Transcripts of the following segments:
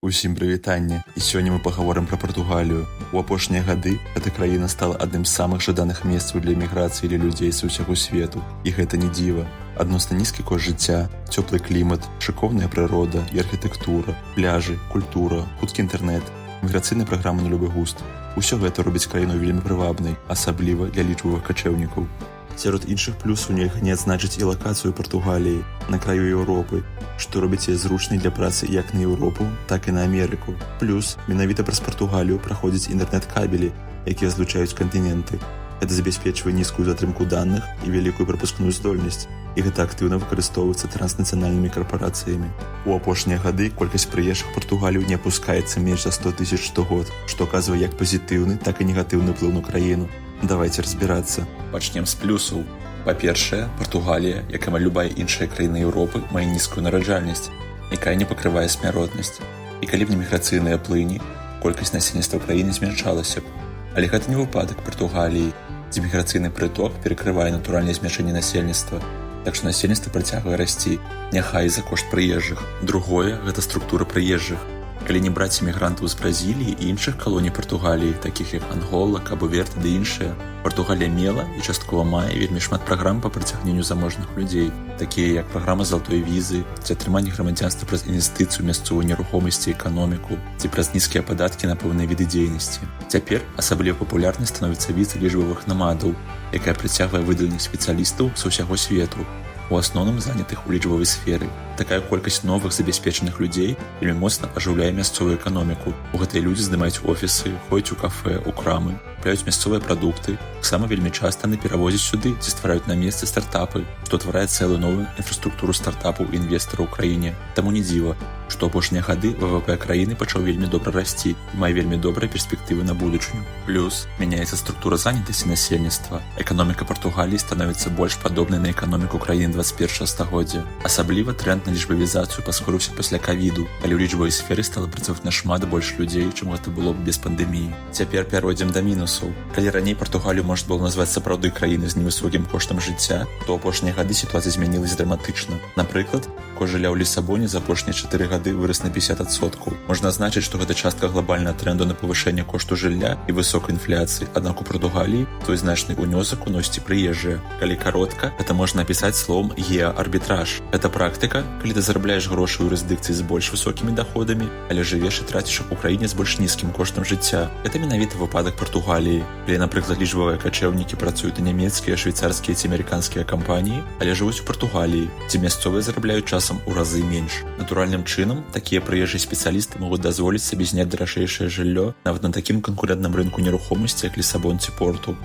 Усім прывітанне, і сёння мы пагаворым пра Партугалію. У апошнія гады эта краіна стала адным з самых жаданых месцаў для эміграцыі для людзей са ўсяго свету. І гэта не дзіва. Адносна нізкі кошт жыцця, цёплы клімат, шыкоўная прырода і архітэктура, пляжы, культура, хуткі інтэрнэт, міграцыйная праграма на любы густ. Усё гэта робіць краіну вельмі прывабнай, асабліва для лічбавых качэўнікаў. Сярод іншых плюсаў нельга не адзначыць і лакацыю Партугаліі на краю Еўропы, што робіць яе зручнай для працы як на Еўропу, так і на Амерыку. Плюс менавіта праз Партугалію праходзяць інтэрнэт-кабелі, якія злучаюць кантыненты. Гэта забяспечвае нізкую затрымку даных і вялікую прапускную здольнасць, і гэта актыўна выкарыстоўваецца транснацыянальнымі карпарацыямі. У апошнія гады колькасць прыезджых Партугалію не апускаецца менш за 100 000 штогод, што аказвае як пазітыўны, так і негатыўны ўплыў на краіну. Давайте разбірацца. Пачнем з плюсаў. Па-першае, Партугалія, як амаль любая іншая краіна Еўропы, мае нізкую нараджальнасць, якая не пакрывае смяротнасць. І калі б не міграцыйныя плыні, колькасць насельніцтва краіны змяншалася б. Але гэта не выпадак Партугаліі, дзе міграцыйны прыток перакрывае натуральнае змяншэнне насельніцтва. Так што насельніцтва працягвае расці, няхай за кошт прыезджых. Другое – гэта структура прыезджых. Калі не браць эмігрантаў з Бразіліі і іншых калоній Партугаліі, такіх як Ангола, Кабо-Верде ды іншыя, Партугалія мела і часткова мае вельмі шмат праграм па прыцягненню заможных людзей, такія як праграма залатой візы, ці атрыманне грамадзянства праз інвестыцыю ў мясцовую нерухомасць і эканоміку, ці праз нізкія падаткі на пэўныя віды дзейнасці. Цяпер асабліва папулярнай становіцца віза лічбавых намадаў, якая прыцягвае выдаленых спецыялістаў са ўсяго свету, у асноўным занятых у лічбавай сферы. Такая колькасць новых забяспечаных людзей вельмі моцна ажыўляе мясцовую эканоміку. У гэтыя людзі здымаюць офісы, ходзяць у кафэ, у крамы, купляюць мясцовыя прадукты. Таксама вельмі часта яны перавозяць сюды, ці ствараюць на месцы стартапы, што тварае цэлую новую інфраструктуру стартапаў і інвестараў у краіне. Таму не дзіва, што апошнія гады ВВП краіны пачаў вельмі добра расці і мае вельмі добрыя перспектывы на будучыню. Плюс мяняецца структура занятасці насельніцтва. Эканоміка Партугаліі становіцца больш падобнай на эканоміку краін 21 стагоддзя. Асабліва тренд на лічбавізацыю паскорыўся пасля ковіду, але ў лічбавай сферы стала працаваць нашмат больш людзей, чым гэта было б без пандэміі. Цяпер пяройдзем да мінусаў. Калі раней Партугалію можна было назваць сапраўды краінай з невысокім коштам жыцця, то апошнія гады сітуацыя змянілася драматычна. Напрыклад, кошт жылля ў Лісабоне за апошнія 4 гады вырас на 50%. Можна азначыць, што гэта частка глобальнага тренду на павышэнне кошту жылля і высокай інфляцыі, аднак у Партугаліі той значны ўнёсак уносяць прыезджыя. Калі каротка, гэта можна апісаць словом геа-арбітраж. Гэта практыка, калі ты зарабляеш грошы ў юрысдыкцыі з больш высокімі доходамі, але жывеш і траціш у краіне з больш нізкім коштам жыцця. Гэта менавіта выпадак Партугаліі. Калі, напрыклад, лічбавыя качэўнікі працуюць на нямецкія, швейцарскія ці амерыканскія кампаніі, але жывуць у Партугаліі, дзе мясцовыя зарабляюць часам у разы менш. Натуральным чынам, такія прыезджыя спецыялісты могуць дазволіць сабе зняць даражэйшае жыллё нават на такім канкурэнтным рынку нерухомасці, як Лісабон ці Порту.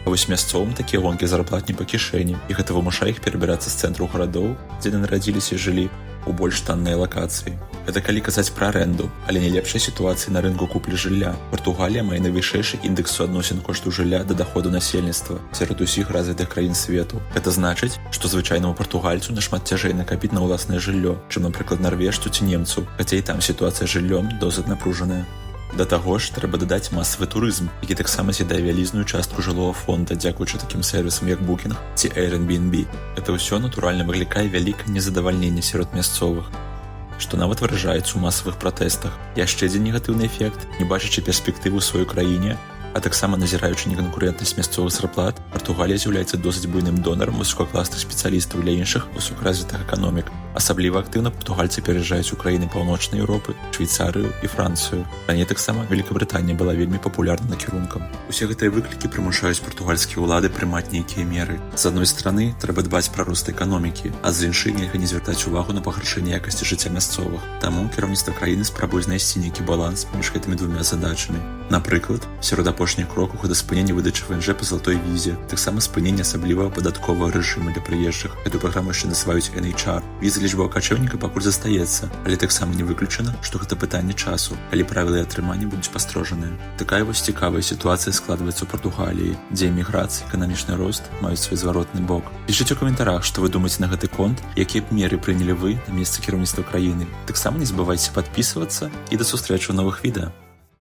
А вось мясцовым такія гонкі зарплат не па кішэні, і гэта вымушае іх перабірацца з цэнтраў гарадоў, дзе яны нарадзіліся і жылі, у больш танныя лакацыі. Гэта калі казаць пра арэнду, але не лепшая сітуацыя на рынку куплі жылля. Партугалія мае найвышэйшы індекс суадносін кошту жылля да даходу насельніцтва сярод усіх развітых краін свету. Гэта значыць, што звычайнаму партугальцу нашмат цяжэй накапіць на ўласнае жыллё, чым, напрыклад, нарвежцу ці немцу, хаця і там сітуацыя з жыллём досыць напружаная. Да таго ж, трэба дадаць масавы турызм, які таксама з'ядае вялізную частку жылога фонда, дзякуючы такім сервісам, як Booking ці Airbnb. Гэта ўсё натуральна выклікае вялікае незадавальненне сярод мясцовых, што нават выражаецца ў масавых пратэстах. Яшчэ адзін негатыўны эфект, не бачачы перспектывы ў сваёй краіне, а таксама назіраючы неканкурэнтнасць мясцовых зарплат, Партугалія з'яўляецца досыць буйным донарам высокакласных спецыялістаў для іншых высокаразвітых эканомік. Асабліва актыўна партугальцы пераязджаюць у краіны Паўночнай Еўропы, Швейцарыю і Францыю. Раней таксама Вялікабрытанія была вельмі папулярным накірункам. Усе гэтыя выклікі прымушаюць партугальскія ўлады прымаць нейкія меры. З адной стороны, трэба дбаць пра рост эканомікі, а з іншай нельга не звяртаць увагу на пагаршэнне якасці жыцця мясцовых. Таму кіраўніцтва краіны спрабуе знайсці нейкі баланс паміж гэтымі двума задачамі. Напрыклад, сярод апошніх крокаў гэта спыненне выдачы ВНЖ па залатой візе, таксама спыненне асаблівага падатковага рэжыму для прыезджых. Эту праграму яшчэ называюць NHR. Віза лічбавага качэўніка пакуль застаецца, але таксама не выключана, што гэта пытанне часу, калі правілы атрымання будуць пастрожаныя. Такая вось цікавая сітуацыя складваецца ў Партугаліі, дзе эміграцыя і эканамічны рост маюць свой зваротны бок. Пішыце ў каментарах, што вы думаеце на гэты конт, якія б меры прынялі вы на месцы кіраўніцтва краіны. Таксама не забывайце падпісвацца і да сустрэчы ў новых відэа.